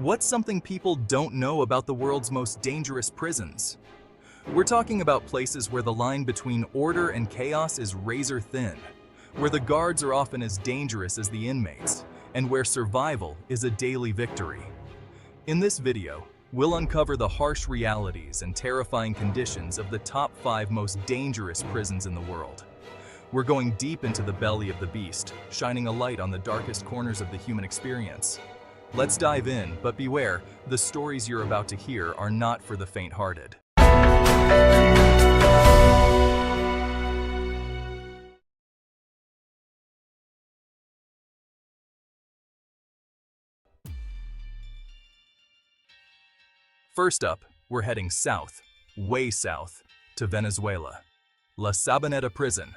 What's something people don't know about the world's most dangerous prisons? We're talking about places where the line between order and chaos is razor thin, where the guards are often as dangerous as the inmates, and where survival is a daily victory. In this video, we'll uncover the harsh realities and terrifying conditions of the top 5 most dangerous prisons in the world. We're going deep into the belly of the beast, shining a light on the darkest corners of the human experience. Let's dive in, but beware, the stories you're about to hear are not for the faint-hearted. First up, we're heading south, way south, to Venezuela. La Sabaneta Prison.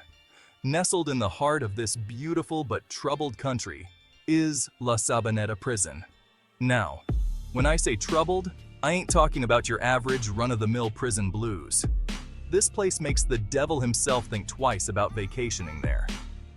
Nestled in the heart of this beautiful but troubled country is La Sabaneta Prison. Now, when I say troubled, I ain't talking about your average run-of-the-mill prison blues. This place makes the devil himself think twice about vacationing there.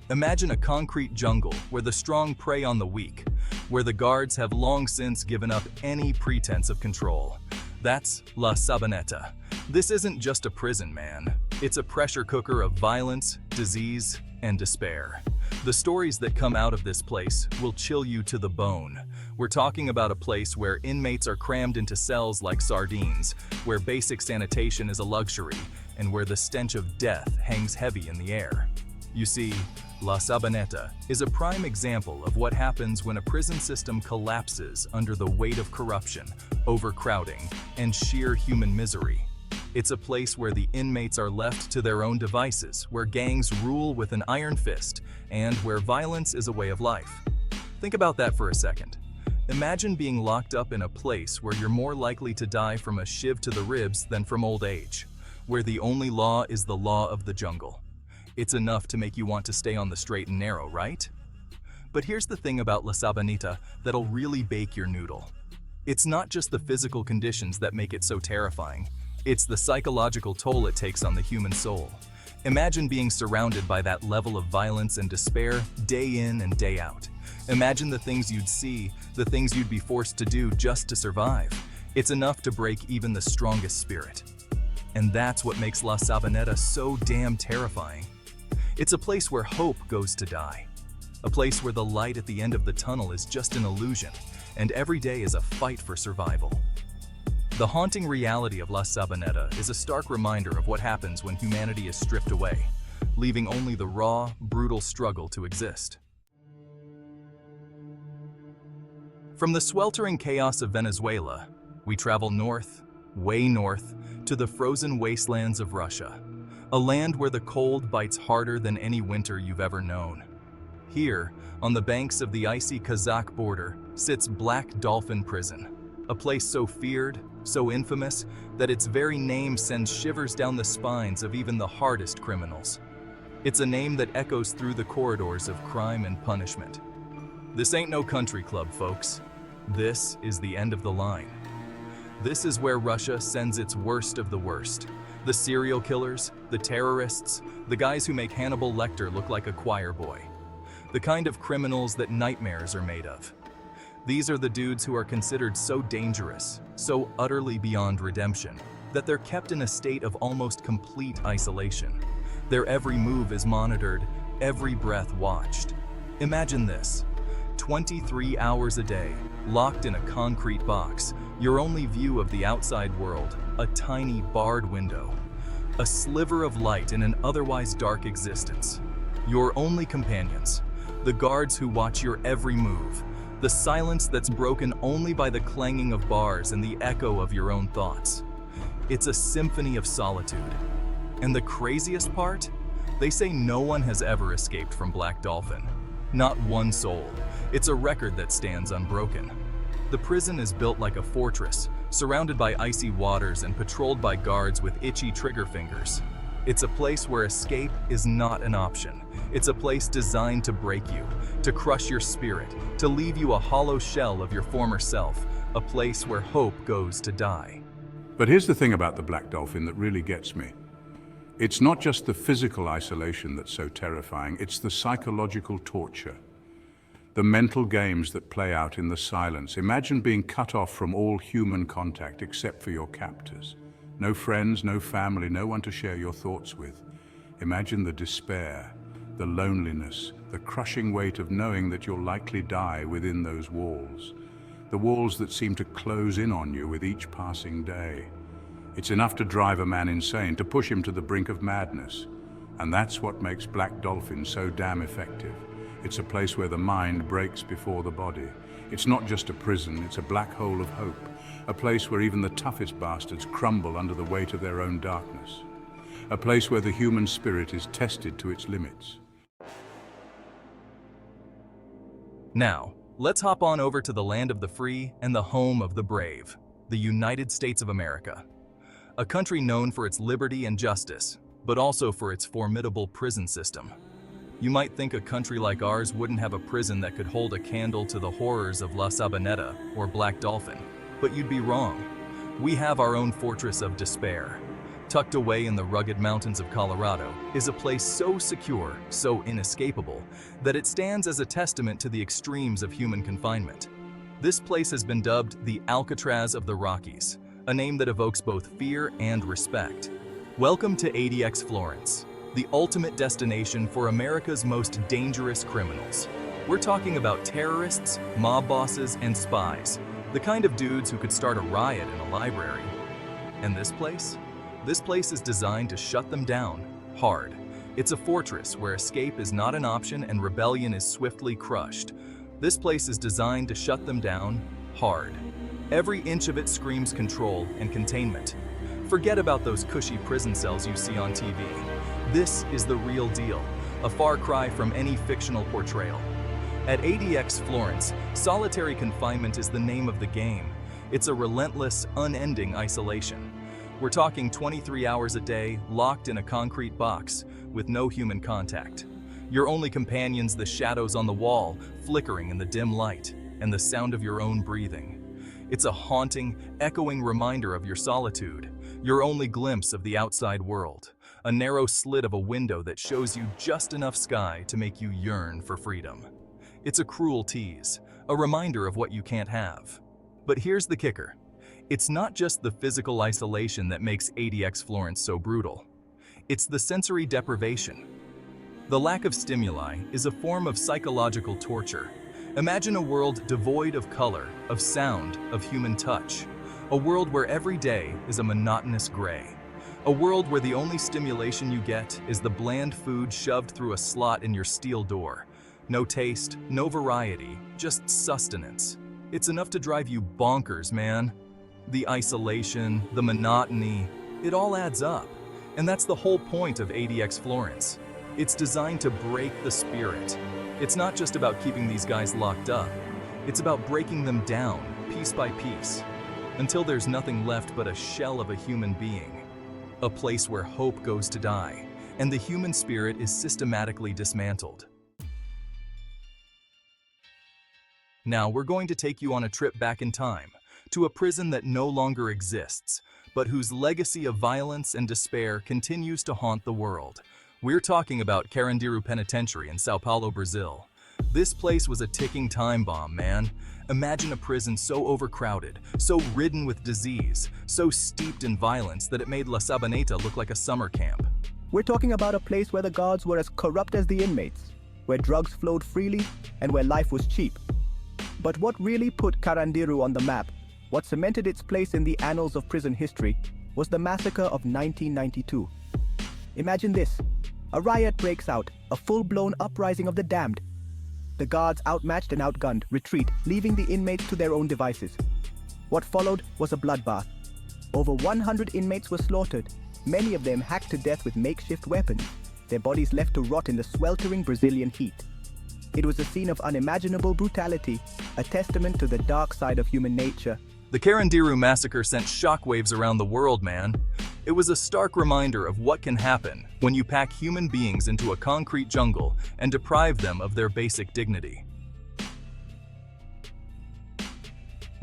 Imagine a concrete jungle where the strong prey on the weak, where the guards have long since given up any pretense of control. That's La Sabaneta. This isn't just a prison, man. It's a pressure cooker of violence, disease, and despair. The stories that come out of this place will chill you to the bone. We're talking about a place where inmates are crammed into cells like sardines, where basic sanitation is a luxury, and where the stench of death hangs heavy in the air. You see, La Sabaneta is a prime example of what happens when a prison system collapses under the weight of corruption, overcrowding, and sheer human misery. It's a place where the inmates are left to their own devices, where gangs rule with an iron fist, and where violence is a way of life. Think about that for a second. Imagine being locked up in a place where you're more likely to die from a shiv to the ribs than from old age, where the only law is the law of the jungle. It's enough to make you want to stay on the straight and narrow, right? But here's the thing about La Sabaneta that'll really bake your noodle. It's not just the physical conditions that make it so terrifying. It's the psychological toll it takes on the human soul. Imagine being surrounded by that level of violence and despair day in and day out. Imagine the things you'd see, the things you'd be forced to do just to survive. It's enough to break even the strongest spirit. And that's what makes La Sabaneta so damn terrifying. It's a place where hope goes to die. A place where the light at the end of the tunnel is just an illusion, and every day is a fight for survival. The haunting reality of La Sabaneta is a stark reminder of what happens when humanity is stripped away, leaving only the raw, brutal struggle to exist. From the sweltering chaos of Venezuela, we travel north, way north, to the frozen wastelands of Russia, a land where the cold bites harder than any winter you've ever known. Here, on the banks of the icy Kazakh border, sits Black Dolphin Prison, a place so feared, so infamous, that its very name sends shivers down the spines of even the hardest criminals. It's a name that echoes through the corridors of crime and punishment. This ain't no country club, folks. This is the end of the line. This is where Russia sends its worst of the worst. The serial killers, the terrorists, the guys who make Hannibal Lecter look like a choir boy. The kind of criminals that nightmares are made of. These are the dudes who are considered so dangerous, so utterly beyond redemption, that they're kept in a state of almost complete isolation. Their every move is monitored, every breath watched. Imagine this: 23 hours a day, locked in a concrete box, your only view of the outside world, a tiny barred window. A sliver of light in an otherwise dark existence. Your only companions, the guards who watch your every move, the silence that's broken only by the clanging of bars and the echo of your own thoughts. It's a symphony of solitude. And the craziest part? They say no one has ever escaped from Black Dolphin. Not one soul. It's a record that stands unbroken. The prison is built like a fortress, surrounded by icy waters and patrolled by guards with itchy trigger fingers. It's a place where escape is not an option. It's a place designed to break you, to crush your spirit, to leave you a hollow shell of your former self, a place where hope goes to die. But here's the thing about the Black Dolphin that really gets me. It's not just the physical isolation that's so terrifying, it's the psychological torture. The mental games that play out in the silence. Imagine being cut off from all human contact except for your captors. No friends, no family, no one to share your thoughts with. Imagine the despair, the loneliness, the crushing weight of knowing that you'll likely die within those walls. The walls that seem to close in on you with each passing day. It's enough to drive a man insane, to push him to the brink of madness. And that's what makes Black Dolphin so damn effective. It's a place where the mind breaks before the body. It's not just a prison, it's a black hole of hope. A place where even the toughest bastards crumble under the weight of their own darkness. A place where the human spirit is tested to its limits. Now, let's hop on over to the land of the free and the home of the brave, the United States of America. A country known for its liberty and justice, but also for its formidable prison system. You might think a country like ours wouldn't have a prison that could hold a candle to the horrors of La Sabaneta or Black Dolphin, but you'd be wrong. We have our own fortress of despair. Tucked away in the rugged mountains of Colorado is a place so secure, so inescapable, that it stands as a testament to the extremes of human confinement. This place has been dubbed the Alcatraz of the Rockies, a name that evokes both fear and respect. Welcome to ADX Florence, the ultimate destination for America's most dangerous criminals. We're talking about terrorists, mob bosses, and spies, the kind of dudes who could start a riot in a library. And this place? This place is designed to shut them down, hard. It's a fortress where escape is not an option and rebellion is swiftly crushed. This place is designed to shut them down, hard. Every inch of it screams control and containment. Forget about those cushy prison cells you see on TV. This is the real deal, a far cry from any fictional portrayal. At ADX Florence, solitary confinement is the name of the game. It's a relentless, unending isolation. We're talking 23 hours a day, locked in a concrete box, with no human contact. Your only companions the shadows on the wall, flickering in the dim light, and the sound of your own breathing. It's a haunting, echoing reminder of your solitude, your only glimpse of the outside world, a narrow slit of a window that shows you just enough sky to make you yearn for freedom. It's a cruel tease, a reminder of what you can't have. But here's the kicker. It's not just the physical isolation that makes ADX Florence so brutal. It's the sensory deprivation. The lack of stimuli is a form of psychological torture. Imagine a world devoid of color, of sound, of human touch. A world where every day is a monotonous gray. A world where the only stimulation you get is the bland food shoved through a slot in your steel door. No taste, no variety, just sustenance. It's enough to drive you bonkers, man. The isolation, the monotony, it all adds up. And that's the whole point of ADX Florence. It's designed to break the spirit. It's not just about keeping these guys locked up. It's about breaking them down, piece by piece, until there's nothing left but a shell of a human being. A place where hope goes to die, and the human spirit is systematically dismantled. Now we're going to take you on a trip back in time, to a prison that no longer exists, but whose legacy of violence and despair continues to haunt the world. We're talking about Carandiru Penitentiary in Sao Paulo, Brazil. This place was a ticking time bomb, man. Imagine a prison so overcrowded, so ridden with disease, so steeped in violence that it made La Sabaneta look like a summer camp. We're talking about a place where the guards were as corrupt as the inmates, where drugs flowed freely, and where life was cheap. But what really put Carandiru on the map, what cemented its place in the annals of prison history, was the massacre of 1992. Imagine this. A riot breaks out, a full-blown uprising of the damned. The guards, outmatched and outgunned, retreat, leaving the inmates to their own devices. What followed was a bloodbath. Over 100 inmates were slaughtered, many of them hacked to death with makeshift weapons, their bodies left to rot in the sweltering Brazilian heat. It was a scene of unimaginable brutality, a testament to the dark side of human nature. The Carandiru massacre sent shockwaves around the world, man. It was a stark reminder of what can happen when you pack human beings into a concrete jungle and deprive them of their basic dignity.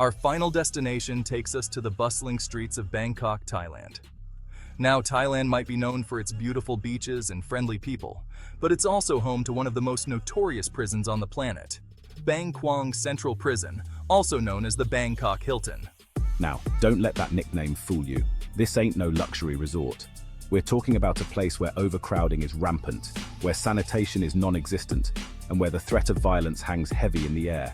Our final destination takes us to the bustling streets of Bangkok, Thailand. Now, Thailand might be known for its beautiful beaches and friendly people, but it's also home to one of the most notorious prisons on the planet. Bangkok Central Prison, also known as the Bangkok Hilton. Now, don't let that nickname fool you. This ain't no luxury resort. We're talking about a place where overcrowding is rampant, where sanitation is non-existent, and where the threat of violence hangs heavy in the air.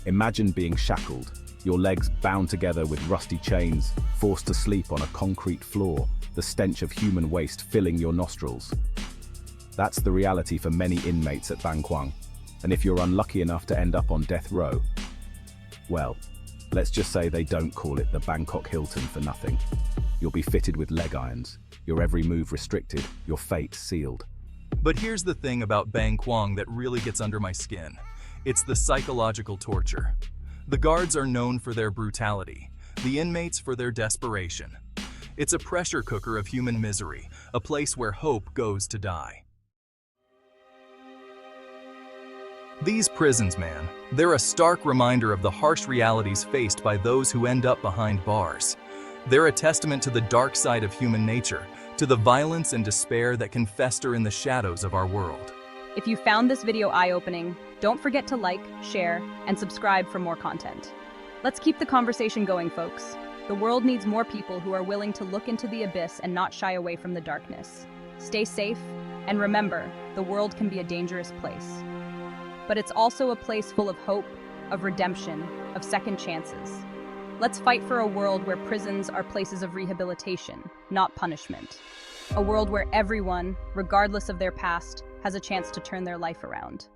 Imagine being shackled, your legs bound together with rusty chains, forced to sleep on a concrete floor, the stench of human waste filling your nostrils. That's the reality for many inmates at Bangkok, and if you're unlucky enough to end up on death row, well, let's just say they don't call it the Bangkok Hilton for nothing. You'll be fitted with leg irons, your every move restricted, your fate sealed. But here's the thing about Bangkok that really gets under my skin. It's the psychological torture. The guards are known for their brutality, the inmates for their desperation. It's a pressure cooker of human misery, a place where hope goes to die. These prisons, man, they're a stark reminder of the harsh realities faced by those who end up behind bars. They're a testament to the dark side of human nature, to the violence and despair that can fester in the shadows of our world. If you found this video eye-opening, don't forget to like, share, and subscribe for more content. Let's keep the conversation going, folks. The world needs more people who are willing to look into the abyss and not shy away from the darkness. Stay safe, and remember, the world can be a dangerous place. But it's also a place full of hope, of redemption, of second chances. Let's fight for a world where prisons are places of rehabilitation, not punishment. A world where everyone, regardless of their past, has a chance to turn their life around.